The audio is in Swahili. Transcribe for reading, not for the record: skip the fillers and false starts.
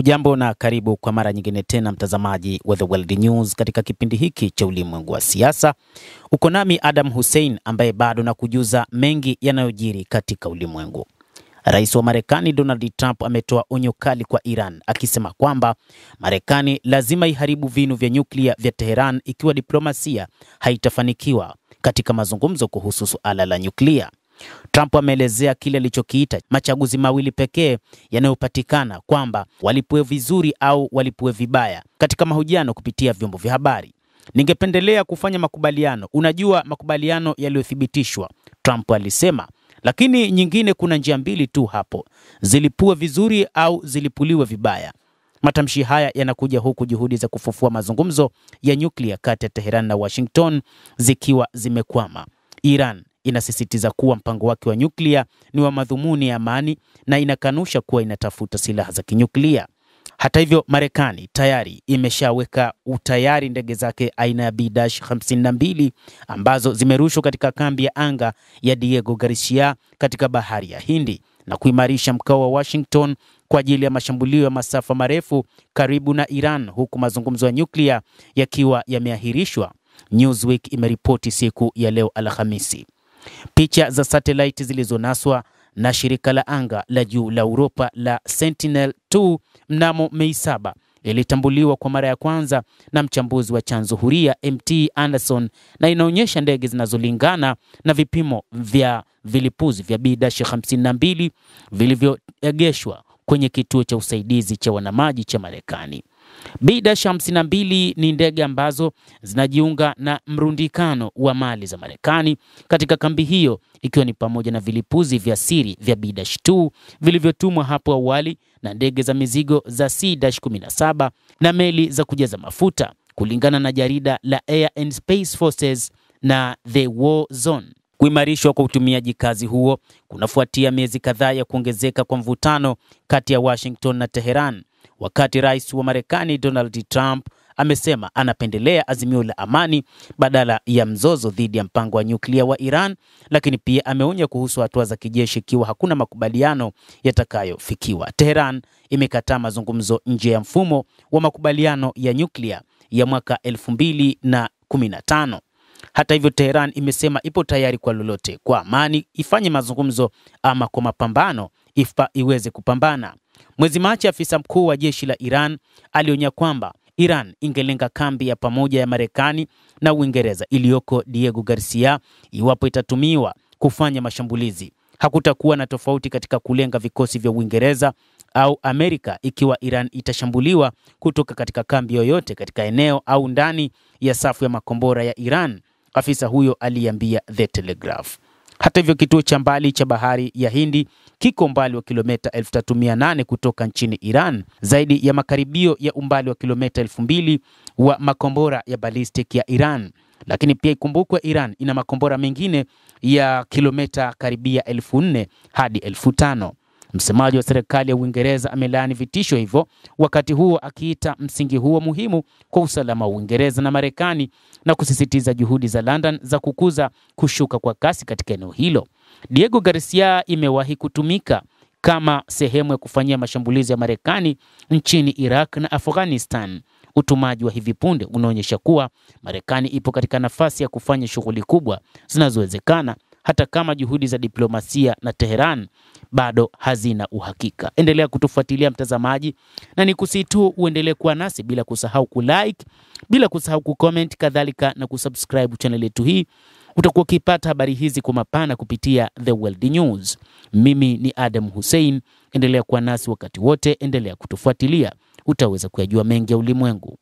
Hujambo na karibu kwa mara nyingine tena mtazamaji wa The World News katika kipindi hiki cha ulimwengu wa siasa. Uko nami Adam Hussein ambaye bado nakujuza mengi yanayojiri katika ulimwengu. Rais wa Marekani Donald Trump ametoa onyo kali kwa Iran akisema kwamba Marekani lazima iharibu vinu vya nyuklia vya Tehran ikiwa diplomasia haitafanikiwa katika mazungumzo kuhusu suala la nyuklia. Trump ameelezea kile alichokiita machaguzi mawili pekee yanayopatikana, kwamba walipwe vizuri au walipwe vibaya, katika mahojiano kupitia vyombo vya habari. Ningependelea kufanya makubaliano, unajua, makubaliano yaliyothibitishwa, Trump alisema, lakini nyingine kuna njia mbili tu hapo, zilipwe vizuri au zilipuliwe vibaya. Matamshi haya yanakuja huku juhudi za kufufua mazungumzo ya nyuklia kati ya Tehran na Washington zikiwa zimekwama. Iran inasisitiza kuwa mpango wake wa nyuklia ni wa madhumuni ya amani na inakanusha kuwa inatafuta silaha za kinyuklia. Hata hivyo, Marekani tayari imeshaweka utayari ndege zake aina ya B-52 ambazo zimerushwa katika kambi ya anga ya Diego Garcia katika bahari ya Hindi na kuimarisha mkao wa Washington kwa ajili ya mashambulio ya masafa marefu karibu na Iran, huku mazungumzo ya nyuklia yakiwa yameahirishwa, Newsweek imeripoti siku ya leo Alhamisi. Picha za satellite zilizonaswa na shirika la anga la juu la Europa la Sentinel-2 mnamo Mei 7 ilitambuliwa kwa mara ya kwanza na mchambuzi wa chanzo huria MT Anderson, na inaonyesha ndege zinazolingana na vipimo vya vilipuzi vya B-52 vilivyoegeshwa kwenye kituo cha usaidizi cha wanamaji cha Marekani. B-52 ni ndege ambazo zinajiunga na mrundikano wa mali za Marekani katika kambi hiyo, ikiwa ni pamoja na vilipuzi vya siri vya B-2 vilivyotumwa hapo awali na ndege za mizigo za C-17 na meli za kujaza mafuta, kulingana na jarida la Air and Space Forces na The War Zone. Kuimarishwa kwa utumiaji kazi huo kunafuatia miezi kadhaa ya kuongezeka kwa mvutano kati ya Washington na Tehran, wakati rais wa Marekani Donald Trump amesema anapendelea azimio la amani badala ya mzozo dhidi ya mpango wa nyuklia wa Iran, lakini pia ameonya kuhusu hatua za kijeshi ikiwa hakuna makubaliano yatakayofikiwa. Tehran imekataa mazungumzo nje ya mfumo wa makubaliano ya nyuklia ya mwaka 2015. Hata hivyo, Tehran imesema ipo tayari kwa lolote, kwa amani, ifanye mazungumzo ama kwa mapambano iweze kupambana. Mwezi Machi, afisa mkuu wa jeshi la Iran alionya kwamba Iran ingelenga kambi ya pamoja ya Marekani na Uingereza iliyoko Diego Garcia iwapo itatumiwa kufanya mashambulizi. Hakutakuwa na tofauti katika kulenga vikosi vya Uingereza au Amerika ikiwa Iran itashambuliwa kutoka katika kambi yoyote katika eneo au ndani ya safu ya makombora ya Iran, afisa huyo aliambia The Telegraph. Hata hivyo, kituo cha mbali cha bahari ya Hindi kiko umbali wa kilomita 3800 kutoka nchini Iran, zaidi ya makaribio ya umbali wa kilomita 2000 wa makombora ya ballistic ya Iran. Lakini pia ikumbukwe Iran ina makombora mengine ya kilomita karibia 4000 hadi 5000. Msemaji wa serikali ya Uingereza amelaani vitisho hivyo, wakati huo akiita msingi huo muhimu kwa usalama wa Uingereza na Marekani na kusisitiza juhudi za London za kukuza kushuka kwa kasi katika eneo hilo. Diego Garcia imewahi kutumika kama sehemu ya kufanyia mashambulizi ya Marekani nchini Iraq na Afghanistan. Utumaji wa hivi punde unaonyesha kuwa Marekani ipo katika nafasi ya kufanya shughuli kubwa zinazowezekana, hata kama juhudi za diplomasia na Tehran bado hazina uhakika. Endelea kutufuatilia mtazamaji, na nikusihi tu uendelee kuwa nasi bila kusahau kulike, bila kusahau kucomment, kadhalika na kusubscribe channel yetu hii. Utakuwa ukipata habari hizi kwa mapana kupitia The World News. Mimi ni Adam Hussein, endelea kuwa nasi wakati wote, endelea kutufuatilia, utaweza kuyajua mengi ya ulimwengu.